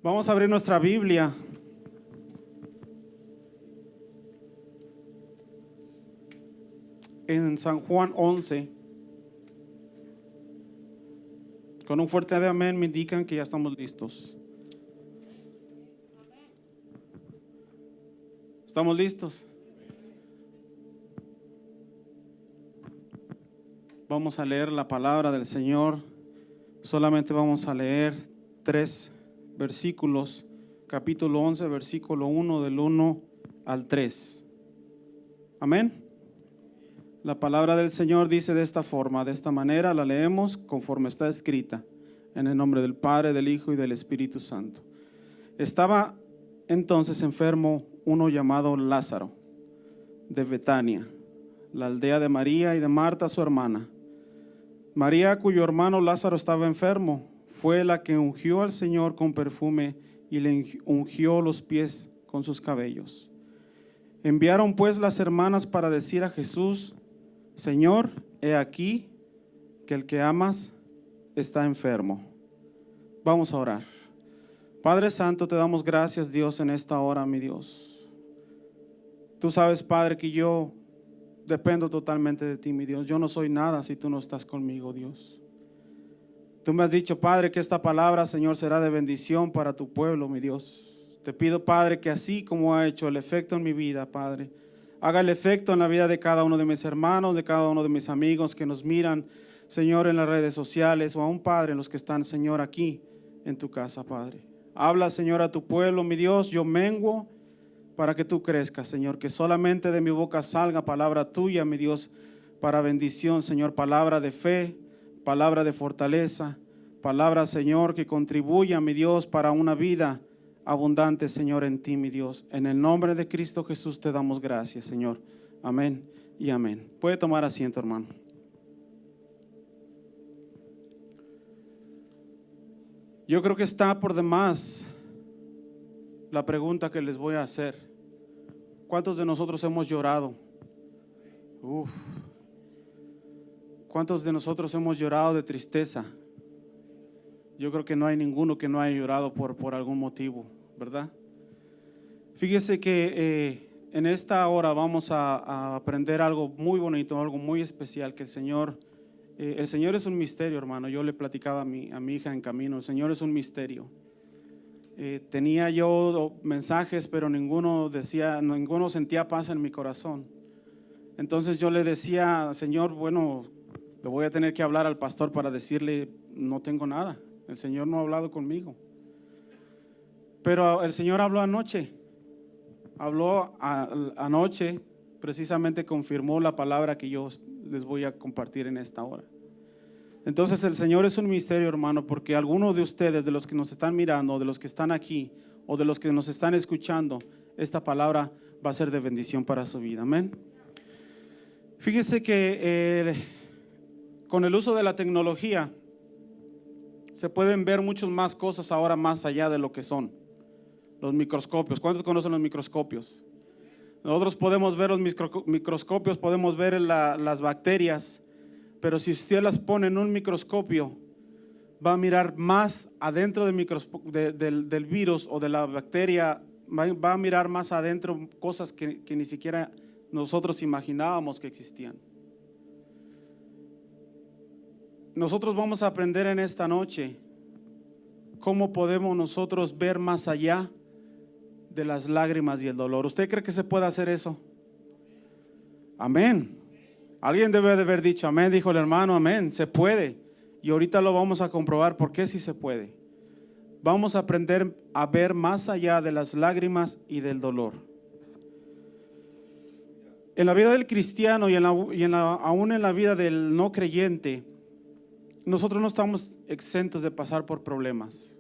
Vamos a abrir nuestra Biblia en San Juan 11. Con un fuerte amén me indican que ya estamos listos. ¿Estamos listos? Vamos a leer la palabra del Señor. Solamente vamos a leer 3 versículos. Capítulo 11, versículo 1, del 1 al 3. Amén. La palabra del Señor dice de esta forma, de esta manera la leemos conforme está escrita, en el nombre del Padre, del Hijo y del Espíritu Santo. Estaba entonces enfermo uno llamado Lázaro, de Betania, la aldea de María y de Marta su hermana. María, cuyo hermano Lázaro estaba enfermo, fue la que ungió al Señor con perfume y le ungió los pies con sus cabellos. Enviaron pues las hermanas para decir a Jesús: Señor, he aquí que el que amas está enfermo. Vamos a orar. Padre Santo, te damos gracias, Dios, en esta hora, mi Dios. Tú sabes, Padre, que yo dependo totalmente de ti, mi Dios. Yo no soy nada si tú no estás conmigo, Dios. Tú me has dicho, Padre, que esta palabra, Señor, será de bendición para tu pueblo, mi Dios. Te pido, Padre, que así como ha hecho el efecto en mi vida, Padre, haga el efecto en la vida de cada uno de mis hermanos, de cada uno de mis amigos que nos miran, Señor, en las redes sociales, o aún, Padre, en los que están, Señor, aquí en tu casa, Padre. Habla, Señor, a tu pueblo, mi Dios. Yo menguo para que tú crezcas, Señor, que solamente de mi boca salga palabra tuya, mi Dios, para bendición, Señor, palabra de fe, palabra de fortaleza, palabra, Señor, que contribuya, mi Dios, para una vida abundante, Señor, en ti, mi Dios. En el nombre de Cristo Jesús te damos gracias, Señor. Amén y amén. Puede tomar asiento, hermano. Yo creo que está por demás la pregunta que les voy a hacer. ¿Cuántos de nosotros hemos llorado? ¿Cuántos de nosotros hemos llorado de tristeza? Yo creo que no hay ninguno que no haya llorado por algún motivo, ¿verdad? Fíjese que en esta hora vamos a aprender algo muy bonito, algo muy especial, que el Señor es un misterio, hermano. Yo le platicaba a mi hija en camino, el Señor es un misterio. Tenía yo mensajes, pero ninguno sentía paz en mi corazón. Entonces yo le decía, Señor, bueno, le voy a tener que hablar al pastor para decirle, no tengo nada. El Señor no ha hablado conmigo. Pero el Señor habló anoche. Anoche, precisamente confirmó la palabra que yo les voy a compartir en esta hora. Entonces el Señor es un misterio, hermano, porque algunos de ustedes, de los que nos están mirando, de los que están aquí, o de los que nos están escuchando, esta palabra va a ser de bendición para su vida. Amén. Fíjese que con el uso de la tecnología se pueden ver muchas más cosas ahora más allá de lo que son los microscopios. ¿Cuántos conocen los microscopios? Nosotros podemos ver los microscopios, podemos ver las bacterias, pero si usted las pone en un microscopio, va a mirar más adentro del virus o de la bacteria, va a mirar más adentro cosas que ni siquiera nosotros imaginábamos que existían. Nosotros vamos a aprender en esta noche cómo podemos nosotros ver más allá de las lágrimas y el dolor. ¿Usted cree que se puede hacer eso? Amén. Alguien debe de haber dicho amén, dijo el hermano, amén, se puede. Y ahorita lo vamos a comprobar por qué sí se puede. Vamos a aprender a ver más allá de las lágrimas y del dolor. En la vida del cristiano aún en la vida del no creyente, nosotros no estamos exentos de pasar por problemas.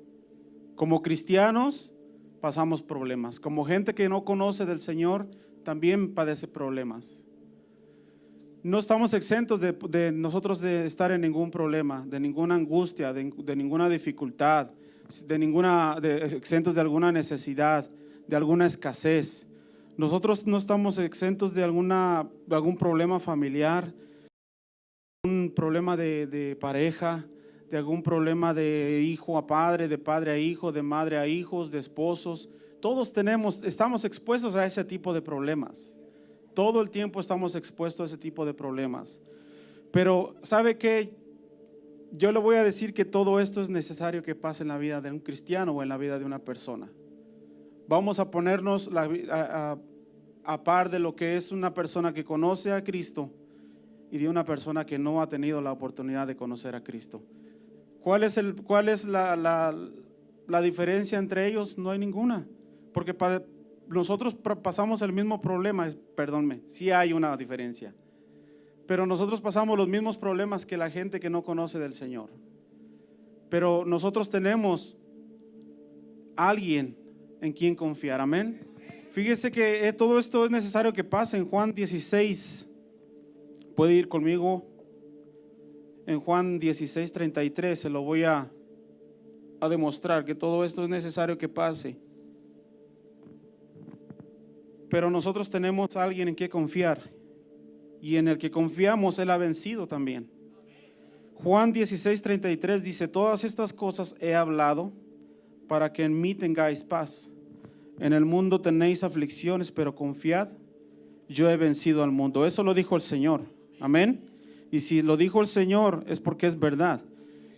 Como cristianos pasamos problemas. Como gente que no conoce del Señor también padece problemas. No estamos exentos de nosotros de estar en ningún problema, de ninguna angustia, de ninguna dificultad, exentos de alguna necesidad, de alguna escasez. Nosotros no estamos exentos de algún problema familiar, un problema de pareja, de algún problema de hijo a padre, de padre a hijo, de madre a hijos, de esposos. Todos estamos expuestos a ese tipo de problemas. Todo el tiempo estamos expuestos a ese tipo de problemas. Pero ¿sabe qué? Yo le voy a decir que todo esto es necesario que pase en la vida de un cristiano o en la vida de una persona. Vamos a ponernos a par de lo que es una persona que conoce a Cristo y de una persona que no ha tenido la oportunidad de conocer a Cristo. ¿Cuál es la diferencia entre ellos? No hay ninguna, porque nosotros pasamos el mismo problema. Perdónme, sí hay una diferencia, pero nosotros pasamos los mismos problemas que la gente que no conoce del Señor. Pero nosotros tenemos alguien en quien confiar, amén. Fíjese que todo esto es necesario que pase en Juan 16. Puede ir conmigo en Juan 16:33, se lo voy a demostrar que todo esto es necesario que pase. Pero nosotros tenemos a alguien en quien confiar, y en el que confiamos Él ha vencido también. Juan 16:33 dice: todas estas cosas he hablado para que en mí tengáis paz. En el mundo tenéis aflicciones, pero confiad, yo he vencido al mundo. Eso lo dijo el Señor, amén. Y si lo dijo el Señor es porque es verdad.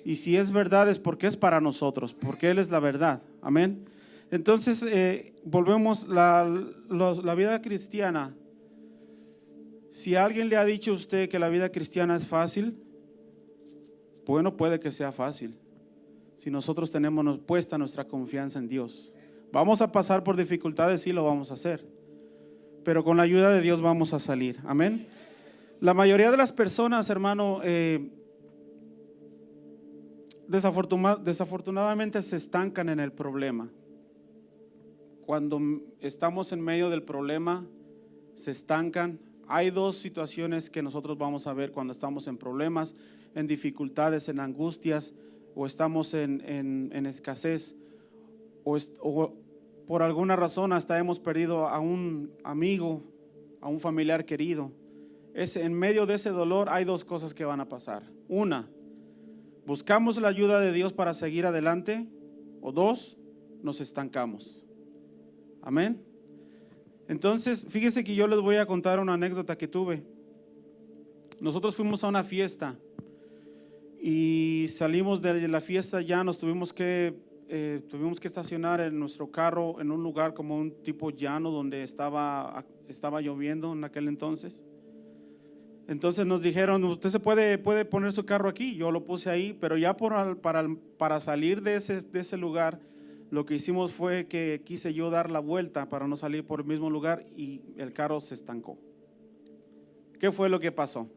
Y si es verdad es porque es para nosotros, porque Él es la verdad, amén. Entonces volvemos la vida cristiana. Si alguien le ha dicho a usted que la vida cristiana es fácil, bueno, puede que sea fácil, si nosotros tenemos puesta nuestra confianza en Dios. Vamos a pasar por dificultades, sí lo vamos a hacer, pero con la ayuda de Dios vamos a salir, amén. La mayoría de las personas, hermano, desafortunadamente se estancan en el problema. Cuando estamos en medio del problema, se estancan. Hay dos situaciones que nosotros vamos a ver cuando estamos en problemas, en dificultades, en angustias, o estamos en escasez, o por alguna razón hasta hemos perdido a un amigo, a un familiar querido. En medio de ese dolor hay dos cosas que van a pasar. Una, buscamos la ayuda de Dios para seguir adelante, o dos, nos estancamos. Amén. Entonces, fíjese que yo les voy a contar una anécdota que tuve. Nosotros fuimos a una fiesta y salimos de la fiesta, ya nos tuvimos que estacionar en nuestro carro en un lugar como un tipo llano donde estaba lloviendo en aquel entonces. Entonces nos dijeron: usted puede poner su carro aquí. Yo lo puse ahí, pero ya para salir de ese lugar, lo que hicimos fue que quise yo dar la vuelta para no salir por el mismo lugar y el carro se estancó. ¿Qué fue lo que pasó?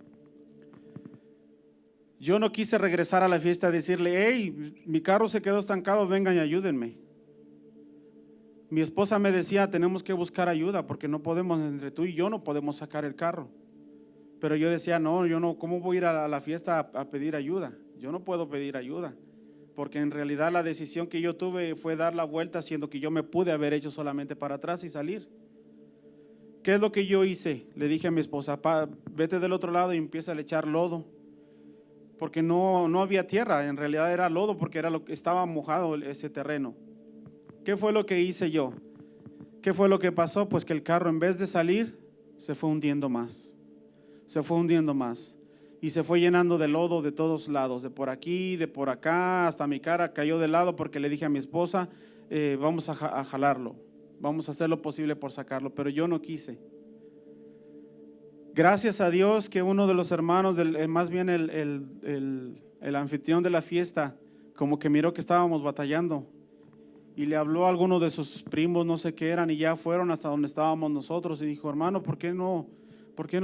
Yo no quise regresar a la fiesta a decirle: hey, mi carro se quedó estancado, vengan y ayúdenme. Mi esposa me decía: tenemos que buscar ayuda porque no podemos, entre tú y yo no podemos sacar el carro. Pero yo decía: no, yo no, ¿cómo voy a ir a la fiesta a pedir ayuda? Yo no puedo pedir ayuda, porque en realidad la decisión que yo tuve fue dar la vuelta, siendo que yo me pude haber hecho solamente para atrás y salir. ¿Qué es lo que yo hice? Le dije a mi esposa: vete del otro lado y empieza a echar lodo, porque no había tierra, en realidad era lodo, porque estaba mojado ese terreno. ¿Qué fue lo que hice yo? ¿Qué fue lo que pasó? Pues que el carro, en vez de salir, se fue hundiendo más. Se fue hundiendo más y se fue llenando de lodo de todos lados, de por aquí, de por acá, hasta mi cara cayó de lado, porque le dije a mi esposa: vamos a jalarlo, vamos a hacer lo posible por sacarlo, pero yo no quise. Gracias a Dios que uno de los hermanos, más bien el anfitrión de la fiesta, como que miró que estábamos batallando y le habló a alguno de sus primos, no sé qué eran, y ya fueron hasta donde estábamos nosotros y dijo: hermano, ¿por qué no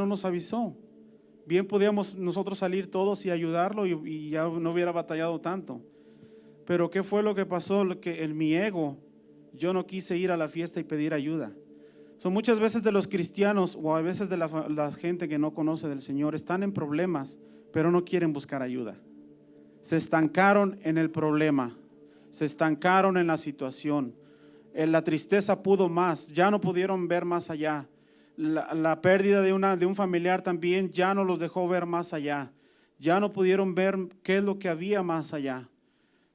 nos avisó? Bien podíamos nosotros salir todos y ayudarlo y ya no hubiera batallado tanto. Pero ¿qué fue lo que pasó? Que en mi ego yo no quise ir a la fiesta y pedir ayuda. Muchas veces de los cristianos, o a veces de la gente que no conoce del Señor, están en problemas, pero no quieren buscar ayuda. Se estancaron en el problema, se estancaron en la situación. La tristeza pudo más, ya no pudieron ver más allá. La pérdida de un familiar también ya no los dejó ver más allá. Ya no pudieron ver qué es lo que había más allá.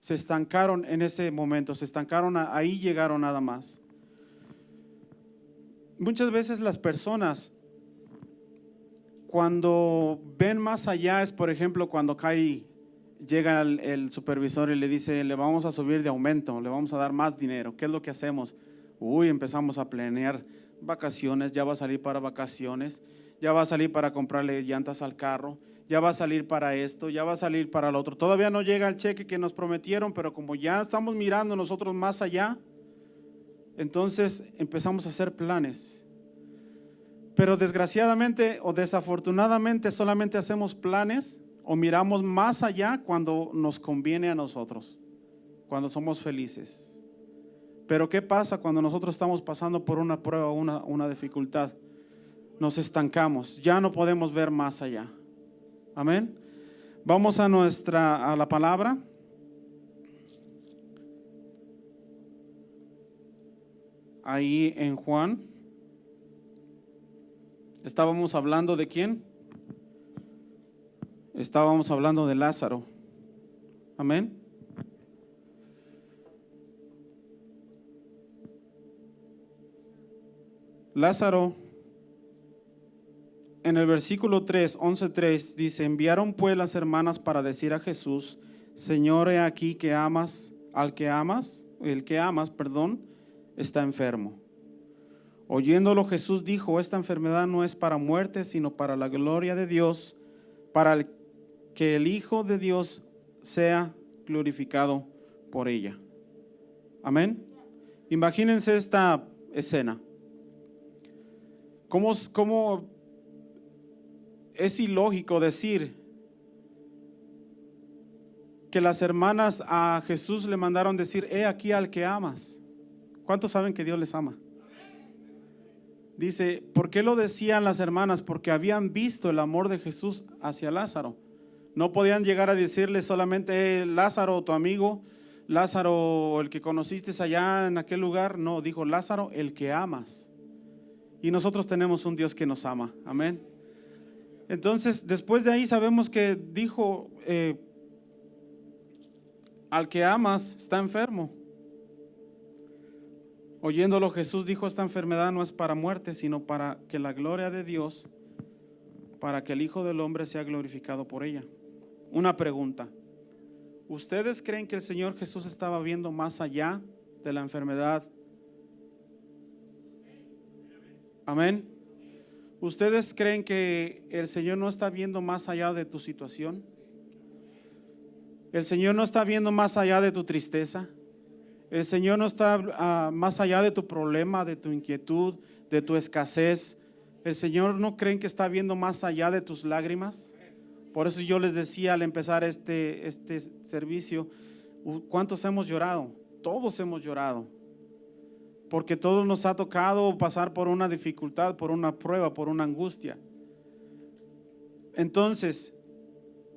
Se estancaron en ese momento, se estancaron, ahí llegaron nada más. Muchas veces las personas, cuando ven más allá, es por ejemplo cuando llega el supervisor y le dice, le vamos a subir de aumento, le vamos a dar más dinero. ¿Qué es lo que hacemos? Empezamos a planear vacaciones, ya va a salir para vacaciones, ya va a salir para comprarle llantas al carro, ya va a salir para esto, ya va a salir para lo otro. Todavía no llega el cheque que nos prometieron, pero como ya estamos mirando nosotros más allá, entonces empezamos a hacer planes. Pero desgraciadamente o desafortunadamente solamente hacemos planes o miramos más allá cuando nos conviene a nosotros, cuando somos felices. Pero ¿qué pasa cuando nosotros estamos pasando por una prueba, una dificultad? Nos estancamos, ya no podemos ver más allá. Amén. Vamos a la palabra. Ahí en Juan. Estábamos hablando de quién? Estábamos hablando de Lázaro. Amén. Lázaro, en el versículo 3, 11:3 dice: enviaron pues las hermanas para decir a Jesús: Señor, he aquí que el que amas, está enfermo. Oyéndolo Jesús dijo: esta enfermedad no es para muerte, sino para la gloria de Dios, para que el Hijo de Dios sea glorificado por ella. Amén. Imagínense esta escena. ¿Cómo es ilógico decir que las hermanas a Jesús le mandaron decir: he aquí al que amas? ¿Cuántos saben que Dios les ama? Dice, ¿por qué lo decían las hermanas? Porque habían visto el amor de Jesús hacia Lázaro. No podían llegar a decirle solamente: Lázaro, tu amigo, Lázaro, el que conociste allá en aquel lugar. No, dijo: Lázaro, el que amas. Y nosotros tenemos un Dios que nos ama. Amén. Entonces, después de ahí sabemos que dijo: al que amas está enfermo. Oyéndolo Jesús dijo: esta enfermedad no es para muerte, sino para que la gloria de Dios, para que el Hijo del Hombre sea glorificado por ella. Una pregunta: ¿ustedes creen que el Señor Jesús estaba viendo más allá de la enfermedad? Amén. ¿Ustedes creen que el Señor no está viendo más allá de tu situación? ¿El Señor no está viendo más allá de tu tristeza? El Señor no está más allá de tu problema, de tu inquietud, de tu escasez. El Señor no creen que está viendo más allá de tus lágrimas. Por eso yo les decía al empezar este servicio: ¿cuántos hemos llorado? Todos hemos llorado, porque todos nos ha tocado pasar por una dificultad, por una prueba, por una angustia. Entonces,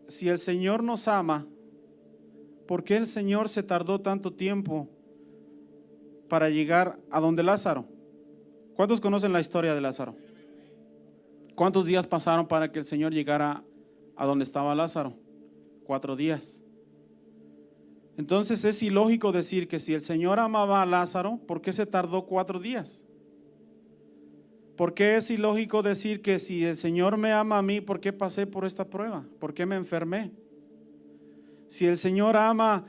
si el Señor nos ama, ¿por qué el Señor se tardó tanto tiempo para llegar a donde Lázaro? ¿Cuántos conocen la historia de Lázaro? ¿Cuántos días pasaron para que el Señor llegara a donde estaba Lázaro? 4 días. Entonces es ilógico decir que si el Señor amaba a Lázaro, ¿por qué se tardó 4 días? ¿Por qué es ilógico decir que si el Señor me ama a mí, ¿por qué pasé por esta prueba? ¿Por qué me enfermé? Si el Señor ama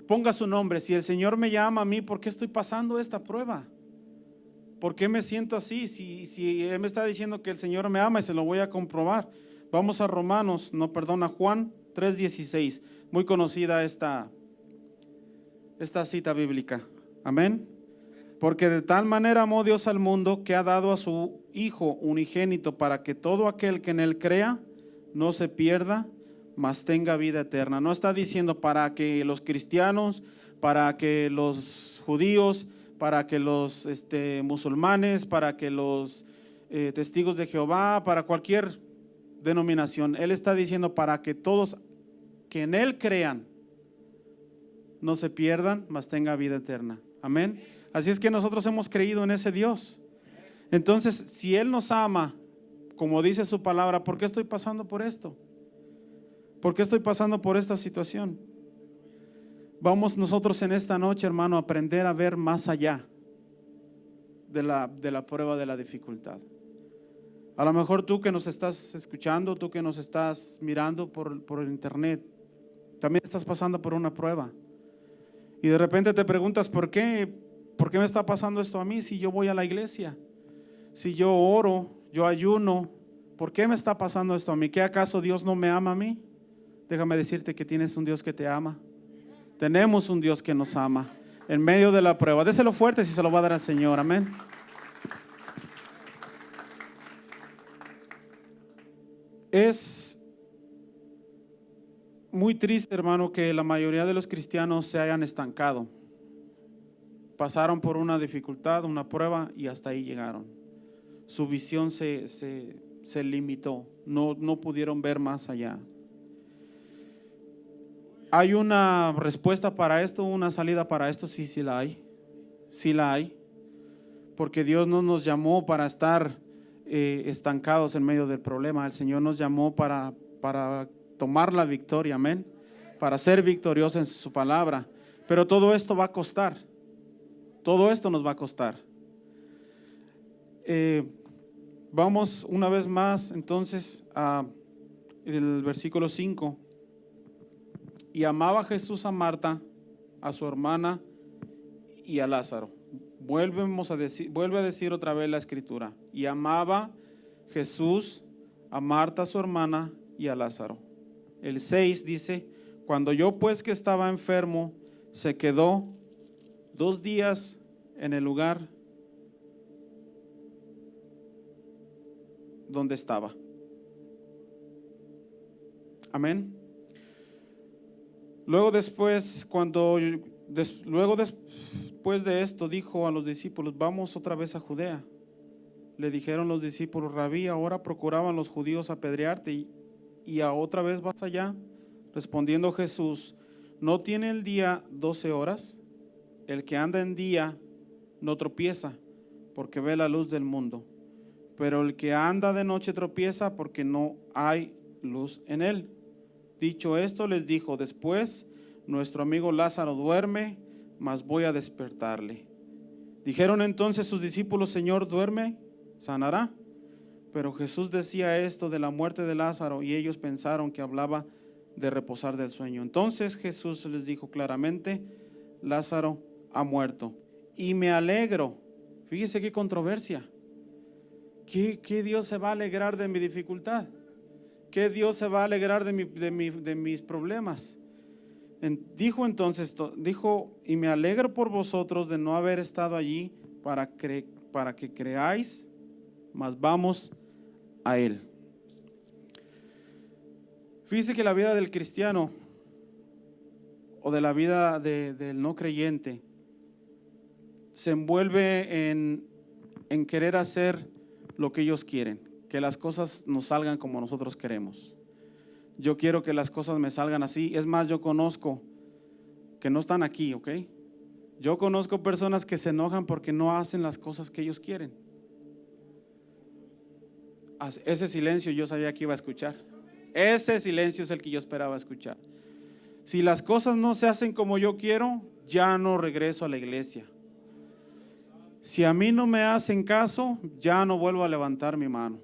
ponga su nombre, si el Señor me llama a mí, ¿por qué estoy pasando esta prueba? ¿Por qué me siento así? Si Él me está diciendo que el Señor me ama, y se lo voy a comprobar. Vamos a Juan 3:16, muy conocida esta cita bíblica. Amén. Porque de tal manera amó Dios al mundo, que ha dado a su Hijo unigénito, para que todo aquel que en Él crea no se pierda, mas tenga vida eterna. No está diciendo para que los cristianos, para que los judíos, para que los musulmanes, para que los testigos de Jehová, para cualquier denominación. Él está diciendo para que todos que en Él crean no se pierdan, mas tenga vida eterna. Amén. Así es que nosotros hemos creído en ese Dios. Entonces, si Él nos ama, como dice su palabra, ¿por qué estoy pasando por esto? ¿Por qué estoy pasando por esta situación? Vamos nosotros en esta noche, hermano, a aprender a ver más allá de la prueba, de la dificultad. A lo mejor tú que nos estás escuchando, tú que nos estás mirando por el internet, también estás pasando por una prueba. Y de repente te preguntas, ¿por qué me está pasando esto a mí si yo voy a la iglesia? Si yo oro, yo ayuno, ¿por qué me está pasando esto a mí? ¿Qué acaso Dios no me ama a mí? Déjame decirte que tienes un Dios que te ama. Tenemos un Dios que nos ama en medio de la prueba. Déselo fuerte si se lo va a dar al Señor, amén. Es muy triste, hermano, que la mayoría de los cristianos se hayan estancado. Pasaron por una dificultad, una prueba y hasta ahí llegaron. Su visión se limitó, no pudieron ver más allá. ¿Hay una respuesta para esto, una salida para esto? Sí la hay. Sí la hay. Porque Dios no nos llamó para estar estancados en medio del problema. El Señor nos llamó para tomar la victoria, amén. Para ser victoriosos en su palabra. Pero todo esto va a costar. Todo esto nos va a costar. Vamos una vez más entonces a el versículo 5. Y amaba Jesús a Marta, a su hermana y a Lázaro. Vuelve a decir otra vez la escritura. Y amaba Jesús a Marta, a su hermana y a Lázaro. El 6 dice: cuando yo pues que estaba enfermo, se quedó 2 días en el lugar donde estaba. Amén. Luego después de esto dijo a los discípulos: vamos otra vez a Judea. Le dijeron los discípulos: Rabí, ahora procuraban los judíos apedrearte y a otra vez vas allá. Respondiendo Jesús: ¿no tiene el día 12 horas? El que anda en día no tropieza, porque ve la luz del mundo. Pero el que anda de noche tropieza, porque no hay luz en él. Dicho esto, les dijo: después nuestro amigo Lázaro duerme, mas voy a despertarle. Dijeron entonces sus discípulos: Señor, duerme, sanará. Pero Jesús decía esto de la muerte de Lázaro, y ellos pensaron que hablaba de reposar del sueño. Entonces Jesús les dijo claramente: Lázaro ha muerto. Y me alegro. Fíjese qué controversia. ¿Qué Dios se va a alegrar de mi dificultad? ¿Qué Dios se va a alegrar de mis problemas? Dijo entonces, y me alegro por vosotros de no haber estado allí para que creáis, mas vamos a Él. Fíjese que la vida del cristiano o de la vida del no creyente se envuelve en querer hacer lo que ellos quieren, que las cosas nos salgan como nosotros queremos. Yo quiero que las cosas me salgan así. Es más, yo conozco, que no están aquí, ¿ok? Yo conozco personas que se enojan porque no hacen las cosas que ellos quieren. Ese silencio yo sabía que iba a escuchar. Ese silencio es el que yo esperaba escuchar. Si las cosas no se hacen como yo quiero, ya no regreso a la iglesia. Si a mí no me hacen caso, ya no vuelvo a levantar mi mano.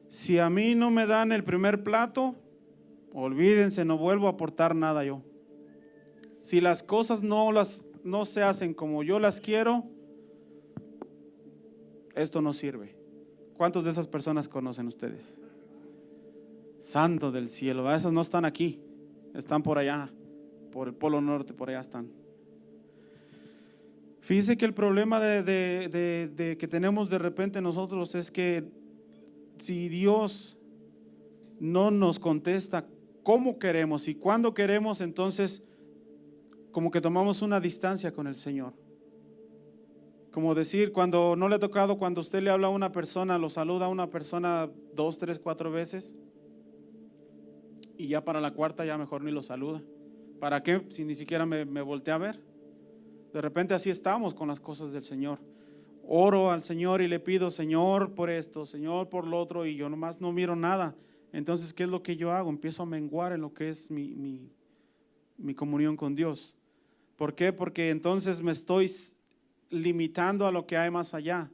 Si a mí no me dan el primer plato, olvídense, no vuelvo a aportar nada yo. Si las cosas no se hacen como yo las quiero, esto no sirve. ¿Cuántos de esas personas conocen ustedes? Santo del cielo, esas no están aquí, están por allá, por el Polo Norte, por allá están. Fíjese que el problema de que tenemos de repente nosotros es que si Dios no nos contesta como queremos y cuando queremos, entonces como que tomamos una distancia con el Señor. Como decir, cuando no le ha tocado, cuando usted le habla a una persona, lo saluda a una persona 2, 3, 4 veces y ya para la cuarta ya mejor ni lo saluda. ¿Para qué? Si ni siquiera me voltea a ver. De repente así estamos con las cosas del Señor. Oro al Señor y le pido: Señor, por esto, Señor, por lo otro, y yo nomás no miro nada Entonces, ¿qué es lo que yo hago? Empiezo a menguar en lo que es mi comunión con Dios. ¿Por qué? Porque entonces me estoy limitando a lo que hay más allá.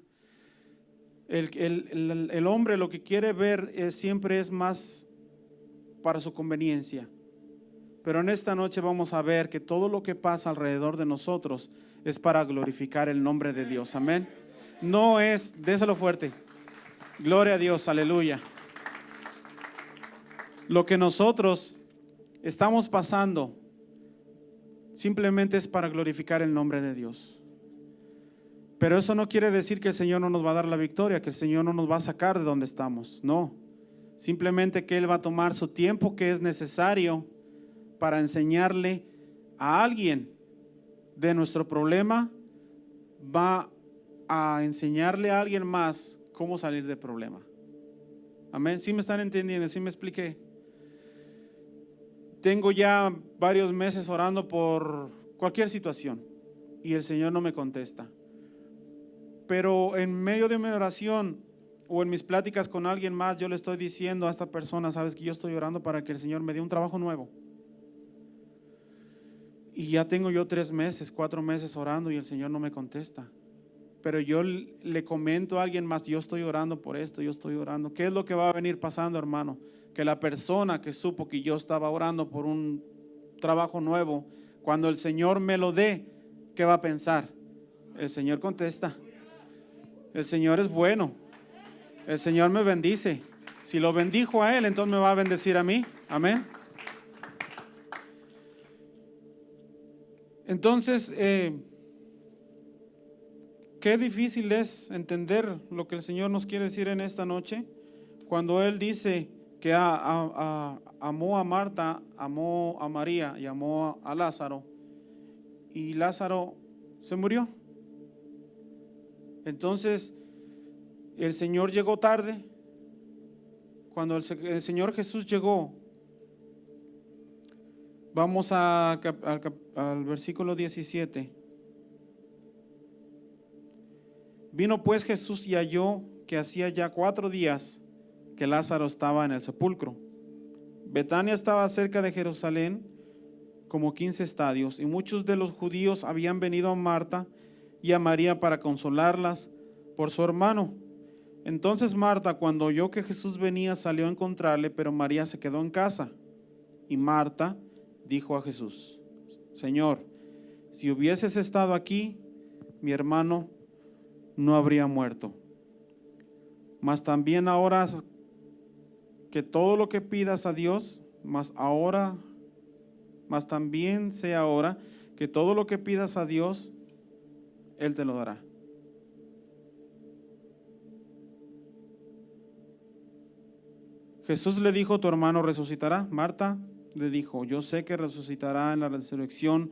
El hombre lo que quiere ver siempre es más para su conveniencia. Pero en esta noche vamos a ver que todo lo que pasa alrededor de nosotros es para glorificar el nombre de Dios. Amén. No es, déselo fuerte. Gloria a Dios, aleluya. Lo que nosotros estamos pasando simplemente es para glorificar el nombre de Dios. Pero eso no quiere decir que el Señor no nos va a dar la victoria, que el Señor no nos va a sacar de donde estamos. No, simplemente que Él va a tomar su tiempo que es necesario para enseñarle a alguien de nuestro problema. Va a enseñarle a alguien más cómo salir del problema. Amén. ¿Sí me están entendiendo? ¿Sí me expliqué? Tengo ya varios meses orando por cualquier situación y el Señor no me contesta. Pero en medio de mi oración o en mis pláticas con alguien más, yo le estoy diciendo a esta persona: sabes que yo estoy orando para que el Señor me dé un trabajo nuevo. Y ya tengo yo 3 meses, 4 meses orando y el Señor no me contesta. Pero yo le comento a alguien más: yo estoy orando por esto, yo estoy orando. ¿Qué es lo que va a venir pasando, hermano? Que la persona que supo que yo estaba orando por un trabajo nuevo, cuando el Señor me lo dé, ¿qué va a pensar? El Señor contesta. El Señor es bueno. El Señor me bendice. Si lo bendijo a Él, entonces me va a bendecir a mí. Amén. Entonces, qué difícil es entender lo que el Señor nos quiere decir en esta noche, cuando Él dice que amó a Marta, amó a María y amó a Lázaro, y Lázaro se murió. Entonces el Señor llegó tarde. Cuando el Señor Jesús llegó, vamos al versículo 17. Vino pues Jesús y halló que hacía ya 4 días que Lázaro estaba en el sepulcro. Betania estaba cerca de Jerusalén, como 15 estadios, y muchos de los judíos habían venido a Marta y a María para consolarlas por su hermano. Entonces Marta, cuando oyó que Jesús venía, salió a encontrarle, pero María se quedó en casa. Y Marta dijo a Jesús: Señor, si hubieses estado aquí, mi hermano no habría muerto. Mas también ahora que todo lo que pidas a Dios, mas también sea ahora que todo lo que pidas a Dios, Él te lo dará. Jesús le dijo: tu hermano resucitará. Marta le dijo: yo sé que resucitará en la resurrección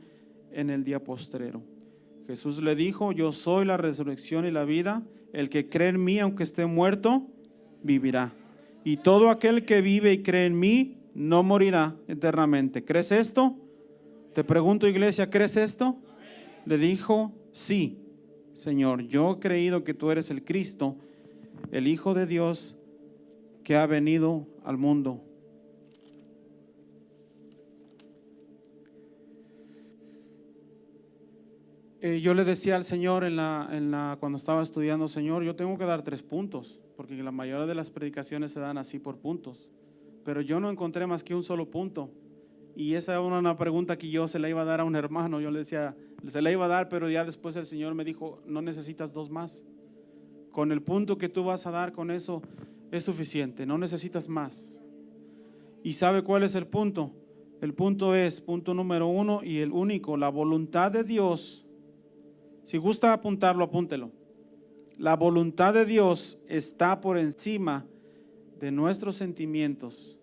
en el día postrero. Jesús le dijo: yo soy la resurrección y la vida. El que cree en mí, aunque esté muerto, vivirá. Y todo aquel que vive y cree en mí, no morirá eternamente. ¿Crees esto? Te pregunto, iglesia, ¿crees esto? Le dijo: sí, Señor, yo he creído que tú eres el Cristo, el Hijo de Dios, que ha venido al mundo. Yo le decía al Señor cuando estaba estudiando: Señor, yo tengo que dar 3 puntos, porque la mayoría de las predicaciones se dan así por puntos, pero yo no encontré más que un solo punto. Y esa era una pregunta que yo se la iba a dar a un hermano. Yo le decía, se la iba a dar, pero ya después el Señor me dijo: no necesitas 2 más. Con el punto que tú vas a dar, con eso es suficiente, no necesitas más. ¿Y sabe cuál es el punto? El punto es, punto número 1 y el único: la voluntad de Dios. Si gusta apuntarlo, apúntelo. La voluntad de Dios está por encima de nuestros sentimientos,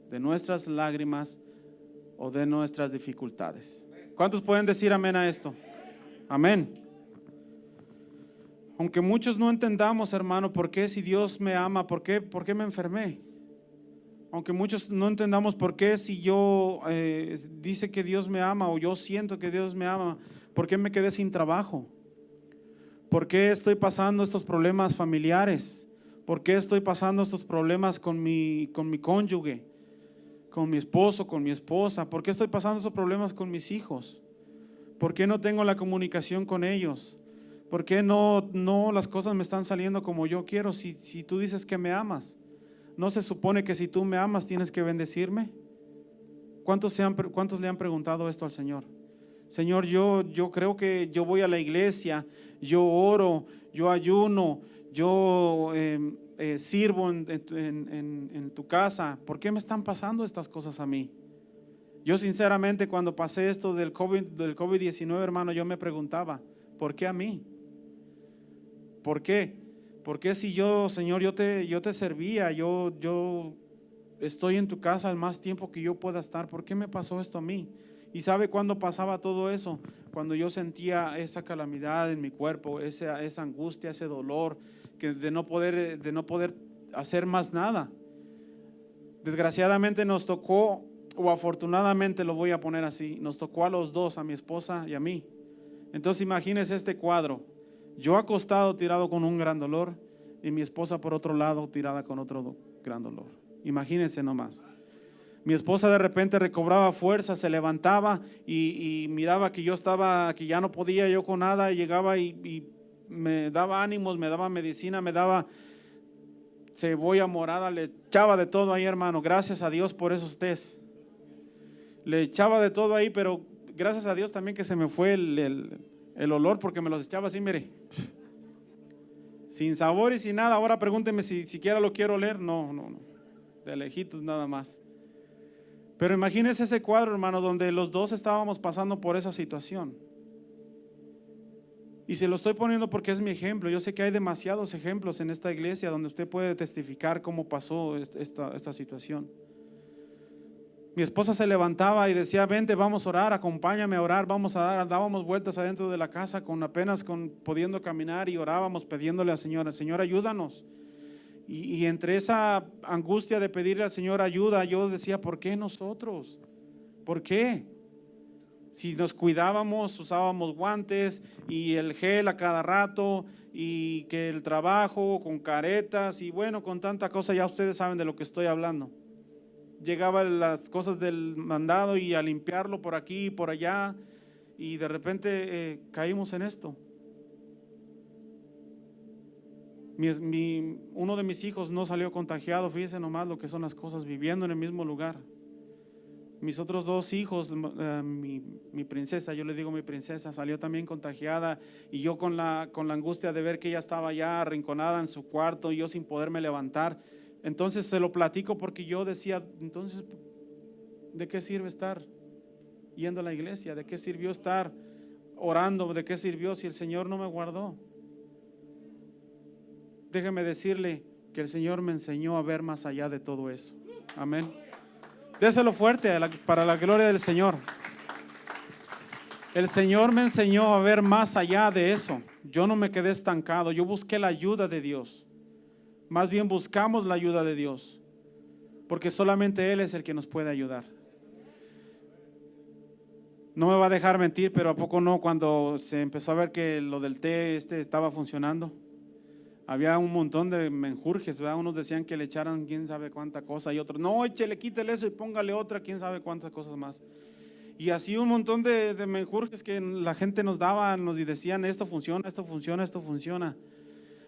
de nuestras lágrimas o de nuestras dificultades. ¿Cuántos pueden decir amén a esto? Amén. Aunque muchos no entendamos, hermano, por qué, si Dios me ama, por qué me enfermé. Aunque muchos no entendamos por qué, si yo dice que Dios me ama, o yo siento que Dios me ama, ¿por qué me quedé sin trabajo? ¿Por qué estoy pasando estos problemas familiares? ¿Por qué estoy pasando estos problemas con mi cónyuge, con mi esposo, con mi esposa? ¿Por qué estoy pasando estos problemas con mis hijos? ¿Por qué no tengo la comunicación con ellos? ¿Por qué no las cosas me están saliendo como yo quiero? Si tú dices que me amas, ¿no se supone que si tú me amas tienes que bendecirme? ¿Cuántos le han preguntado esto al Señor? Señor, yo creo que yo voy a la iglesia, yo oro, yo ayuno, yo sirvo en tu casa. ¿Por qué me están pasando estas cosas a mí? Yo sinceramente cuando pasé esto del COVID-19, hermano, yo me preguntaba, ¿por qué a mí? ¿Por qué? Porque si yo, Señor, yo te servía, yo estoy en tu casa el más tiempo que yo pueda estar, ¿por qué me pasó esto a mí? ¿Y sabe cuándo pasaba todo eso? Cuando yo sentía esa calamidad en mi cuerpo, esa angustia, ese dolor, de no poder hacer más nada. Desgraciadamente nos tocó, o afortunadamente lo voy a poner así, nos tocó a los dos, a mi esposa y a mí. Entonces imagínense este cuadro, yo acostado tirado con un gran dolor y mi esposa por otro lado tirada con otro gran dolor. Imagínense nomás. Mi esposa de repente recobraba fuerza, se levantaba y miraba que yo estaba, que ya no podía yo con nada, y llegaba y me daba ánimos, me daba medicina, me daba cebolla morada, le echaba de todo ahí, hermano. Gracias a Dios por esos tés. Le echaba de todo ahí, pero gracias a Dios también que se me fue el olor, porque me los echaba así, mire, sin sabor y sin nada. Ahora pregúnteme si siquiera lo quiero oler. No, de lejitos nada más. Pero imagínese ese cuadro, hermano, donde los dos estábamos pasando por esa situación. Y se lo estoy poniendo porque es mi ejemplo. Yo sé que hay demasiados ejemplos en esta iglesia donde usted puede testificar cómo pasó esta situación. Mi esposa se levantaba y decía, vente, vamos a orar, acompáñame a orar, dábamos vueltas adentro de la casa apenas pudiendo caminar, y orábamos pidiéndole al Señor, Señor, ayúdanos. Y entre esa angustia de pedirle al Señor ayuda, yo decía, ¿por qué nosotros? ¿Por qué? Si nos cuidábamos, usábamos guantes y el gel a cada rato, y que el trabajo con caretas y bueno, con tanta cosa, ya ustedes saben de lo que estoy hablando. Llegaban las cosas del mandado y a limpiarlo por aquí y por allá, y de repente caímos en esto. Uno de mis hijos no salió contagiado, fíjense nomás lo que son las cosas, viviendo en el mismo lugar. Mis otros dos hijos, mi princesa, yo le digo mi princesa, salió también contagiada, y yo con la angustia de ver que ella estaba ya arrinconada en su cuarto y yo sin poderme levantar. Entonces se lo platico porque yo decía, entonces, ¿de qué sirve estar yendo a la iglesia? ¿De qué sirvió estar orando? ¿De qué sirvió si el Señor no me guardó? Déjeme decirle que el Señor me enseñó a ver más allá de todo eso. Amén. Déselo fuerte para la gloria del Señor. El Señor me enseñó a ver más allá de eso. Yo no me quedé estancado, yo busqué la ayuda de Dios. Más bien buscamos la ayuda de Dios, porque solamente Él es el que nos puede ayudar. No me va a dejar mentir, pero ¿a poco no? Cuando se empezó a ver que lo del té estaba funcionando, había un montón de menjurjes, ¿verdad? Unos decían que le echaran quién sabe cuánta cosa, y otros, no, échele, quítele eso y póngale otra, quién sabe cuántas cosas más. Y así un montón de menjurjes que la gente nos daba, nos decían, esto funciona, esto funciona, esto funciona.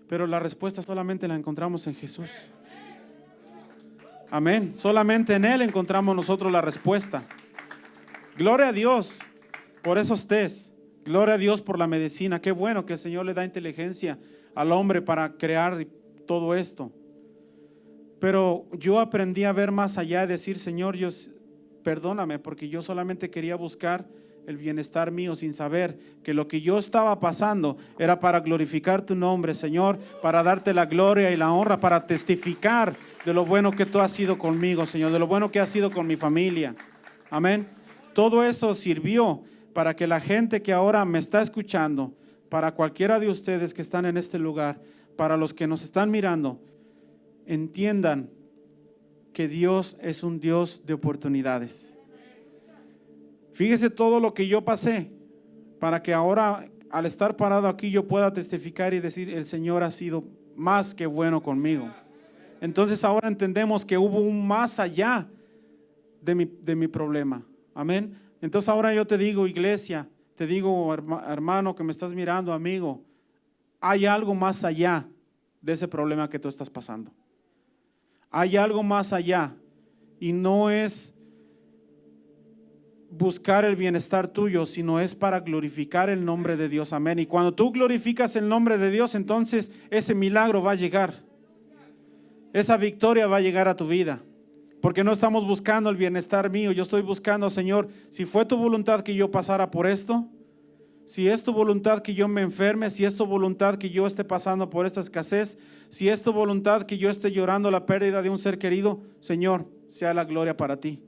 Pero la respuesta solamente la encontramos en Jesús. Amén. Solamente en Él encontramos nosotros la respuesta. Gloria a Dios por esos test. Gloria a Dios por la medicina. Qué bueno que el Señor le da inteligencia al hombre para crear todo esto. Pero yo aprendí a ver más allá y decir, Señor, perdóname, porque yo solamente quería buscar el bienestar mío, sin saber que lo que yo estaba pasando era para glorificar tu nombre, Señor, para darte la gloria y la honra, para testificar de lo bueno que tú has sido conmigo, Señor, de lo bueno que has sido con mi familia. Amén. Todo eso sirvió para que la gente que ahora me está escuchando, para cualquiera de ustedes que están en este lugar, para los que nos están mirando, entiendan que Dios es un Dios de oportunidades. Fíjese todo lo que yo pasé para que ahora, al estar parado aquí, yo pueda testificar y decir, el Señor ha sido más que bueno conmigo. Entonces ahora entendemos que hubo un más allá de mi problema. Amén. Entonces ahora yo te digo, iglesia, te digo, hermano que me estás mirando, amigo, hay algo más allá de ese problema que tú estás pasando. Hay algo más allá y no es buscar el bienestar tuyo, sino es para glorificar el nombre de Dios. Amén. Y cuando tú glorificas el nombre de Dios, entonces ese milagro va a llegar. Esa victoria va a llegar a tu vida. Porque no estamos buscando el bienestar mío. Yo estoy buscando, Señor, si fue tu voluntad que yo pasara por esto, si es tu voluntad que yo me enferme, si es tu voluntad que yo esté pasando por esta escasez, si es tu voluntad que yo esté llorando la pérdida de un ser querido, Señor, sea la gloria para ti.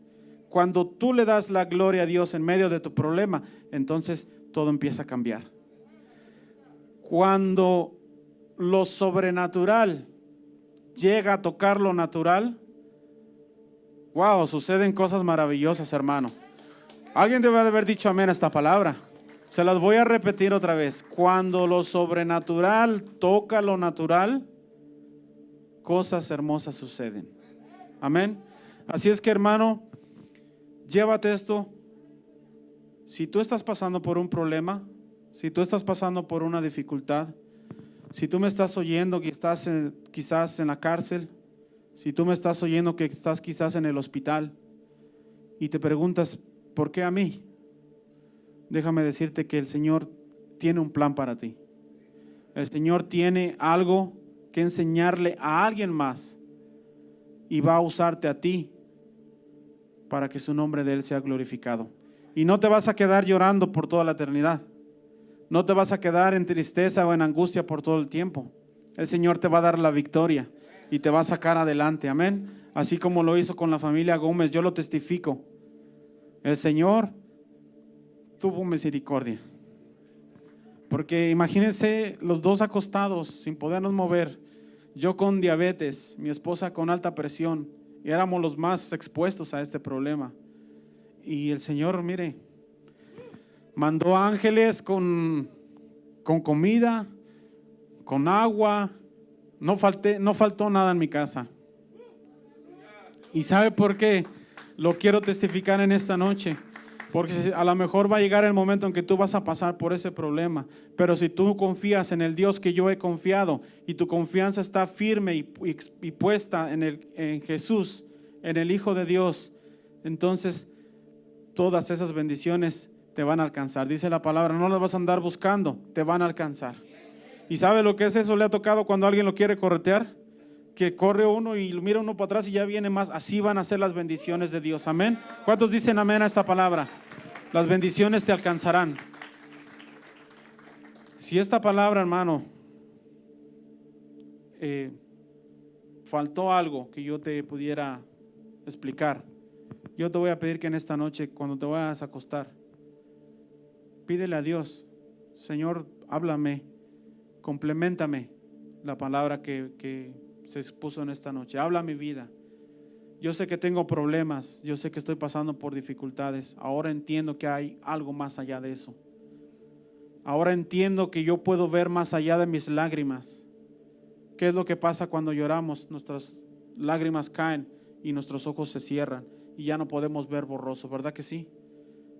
Cuando tú le das la gloria a Dios en medio de tu problema, entonces todo empieza a cambiar. Cuando lo sobrenatural llega a tocar lo natural, wow, suceden cosas maravillosas, hermano. Alguien debe de haber dicho amén a esta palabra. Se las voy a repetir otra vez. Cuando lo sobrenatural toca lo natural, cosas hermosas suceden. Amén. Así es que, hermano, llévate esto. Si tú estás pasando por un problema, si tú estás pasando por una dificultad, si tú me estás oyendo que estás quizás en la cárcel, si tú me estás oyendo que estás quizás en el hospital y te preguntas, ¿por qué a mí? Déjame decirte que el Señor tiene un plan para ti. El Señor tiene algo que enseñarle a alguien más y va a usarte a ti para que su nombre de Él sea glorificado. Y no te vas a quedar llorando por toda la eternidad. No te vas a quedar en tristeza o en angustia por todo el tiempo. El Señor te va a dar la victoria y te va a sacar adelante. Amén. Así como lo hizo con la familia Gómez, yo lo testifico. El Señor tuvo misericordia. Porque imagínense los dos acostados sin podernos mover. Yo con diabetes, mi esposa con alta presión. Y éramos los más expuestos a este problema. Y el Señor, mire, mandó ángeles con comida, con agua. No faltó nada en mi casa. ¿Y sabe por qué? Lo quiero testificar en esta noche. Porque a lo mejor va a llegar el momento en que tú vas a pasar por ese problema. Pero si tú confías en el Dios que yo he confiado y tu confianza está firme y puesta en Jesús, en el Hijo de Dios, entonces todas esas bendiciones te van a alcanzar. Dice la palabra, no las vas a andar buscando, te van a alcanzar. ¿Y sabe lo que es eso? ¿Le ha tocado cuando alguien lo quiere corretear? Que corre uno y mira uno para atrás y ya viene más. Así van a ser las bendiciones de Dios. Amén. ¿Cuántos dicen amén a esta palabra? Las bendiciones te alcanzarán. Si esta palabra, hermano, faltó algo que yo te pudiera explicar, yo te voy a pedir que en esta noche, cuando te vayas a acostar, pídele a Dios, Señor, háblame, compleméntame la palabra que se expuso en esta noche. Habla mi vida. Yo sé que tengo problemas, yo sé que estoy pasando por dificultades. Ahora entiendo que hay algo más allá de eso. Ahora entiendo que yo puedo ver más allá de mis lágrimas. ¿Qué es lo que pasa cuando lloramos? Nuestras lágrimas caen y nuestros ojos se cierran y ya no podemos ver borroso, ¿verdad que sí?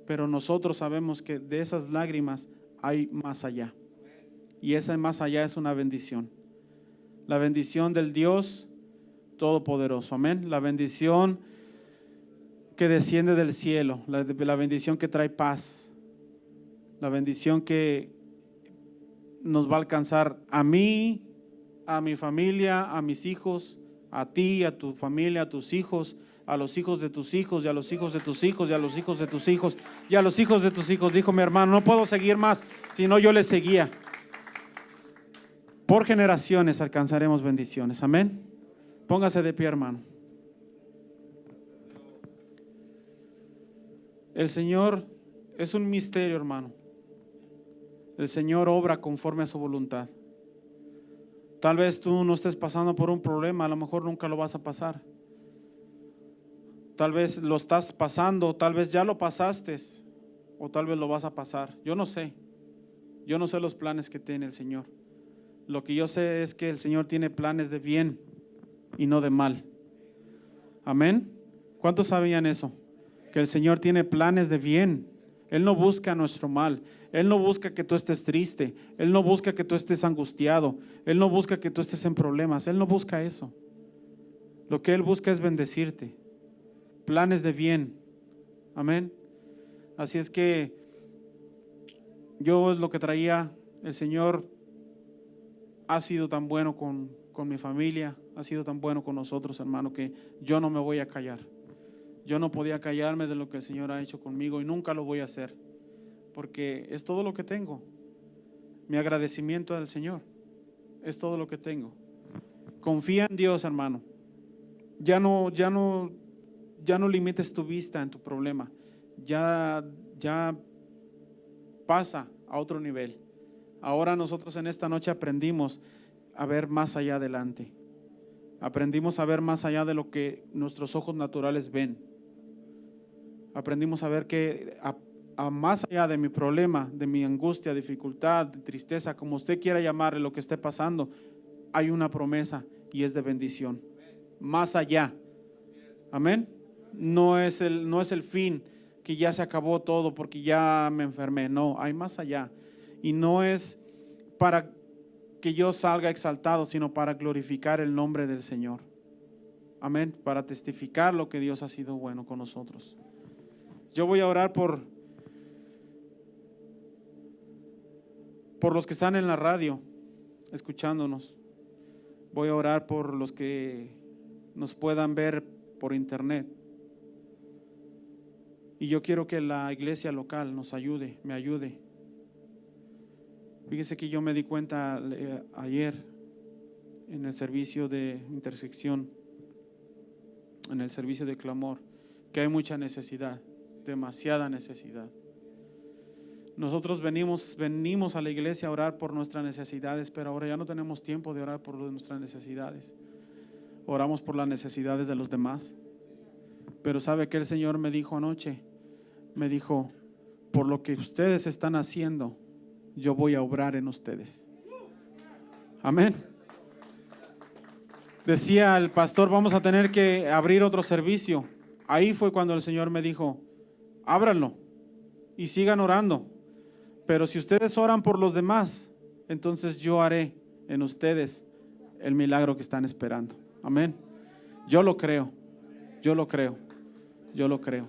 Pero nosotros sabemos que de esas lágrimas hay más allá. Y ese más allá es una bendición. La bendición del Dios Todopoderoso, amén. La bendición que desciende del cielo, la bendición que trae paz, la bendición que nos va a alcanzar a mí, a mi familia, a mis hijos, a ti, a tu familia, a tus hijos, a los hijos de tus hijos y a los hijos de tus hijos y a los hijos de tus hijos y a los hijos de tus hijos. Dijo mi hermano, no puedo seguir más, si no yo le seguía. Por generaciones alcanzaremos bendiciones, amén. Póngase de pie, hermano. El Señor es un misterio, hermano. El Señor obra conforme a su voluntad. Tal vez tú no estés pasando por un problema, a lo mejor nunca lo vas a pasar. Tal vez lo estás pasando, tal vez ya lo pasaste, o tal vez lo vas a pasar. Yo no sé los planes que tiene el Señor. Lo que yo sé es que el Señor tiene planes de bien y no de mal. Amén. ¿Cuántos sabían eso? Que el Señor tiene planes de bien. Él no busca nuestro mal. Él no busca que tú estés triste. Él no busca que tú estés angustiado. Él no busca que tú estés en problemas. Él no busca eso. Lo que Él busca es bendecirte. Planes de bien. Amén. Así es que yo es lo que traía. El Señor ha sido tan bueno con mi familia, ha sido tan bueno con nosotros, hermano, que yo no me voy a callar. Yo no podía callarme de lo que el Señor ha hecho conmigo y nunca lo voy a hacer, porque es todo lo que tengo. Mi agradecimiento al Señor es todo lo que tengo. Confía en Dios, hermano. Ya no limites tu vista en tu problema. Ya pasa a otro nivel. Ahora nosotros en esta noche aprendimos a ver más allá adelante. Aprendimos a ver más allá de lo que nuestros ojos naturales ven. Aprendimos a ver que a más allá de mi problema, de mi angustia, dificultad, tristeza, como usted quiera llamarle lo que esté pasando, hay una promesa y es de bendición. Más allá. Amén. No es el fin, que ya se acabó todo porque ya me enfermé. No, hay más allá. Y no es para que yo salga exaltado, sino para glorificar el nombre del Señor. Amén. Para testificar lo que Dios ha sido bueno con nosotros. Yo voy a orar por los que están en la radio, escuchándonos. Voy a orar por los que nos puedan ver por internet. Y yo quiero que la iglesia local nos ayude, me ayude. Fíjese que yo me di cuenta ayer en el servicio de intersección, en el servicio de clamor, que hay mucha necesidad, demasiada necesidad. Nosotros venimos a la iglesia a orar por nuestras necesidades, pero ahora ya no tenemos tiempo de orar por nuestras necesidades. Oramos por las necesidades de los demás. Pero ¿sabe qué el Señor me dijo anoche? Me dijo, por lo que ustedes están haciendo, yo voy a obrar en ustedes. Amén. Decía el pastor, vamos a tener que abrir otro servicio. Ahí fue cuando el Señor me dijo, ábranlo y sigan orando. Pero si ustedes oran por los demás, entonces yo haré en ustedes el milagro que están esperando. Amén. Yo lo creo, yo lo creo, yo lo creo.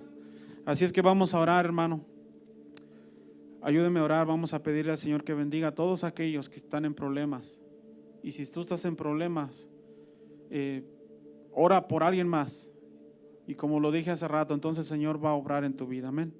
Así es que vamos a orar, hermano. Ayúdeme a orar, vamos a pedirle al Señor que bendiga a todos aquellos que están en problemas. Y si tú estás en problemas, ora por alguien más. Y como lo dije hace rato, entonces el Señor va a obrar en tu vida. Amén.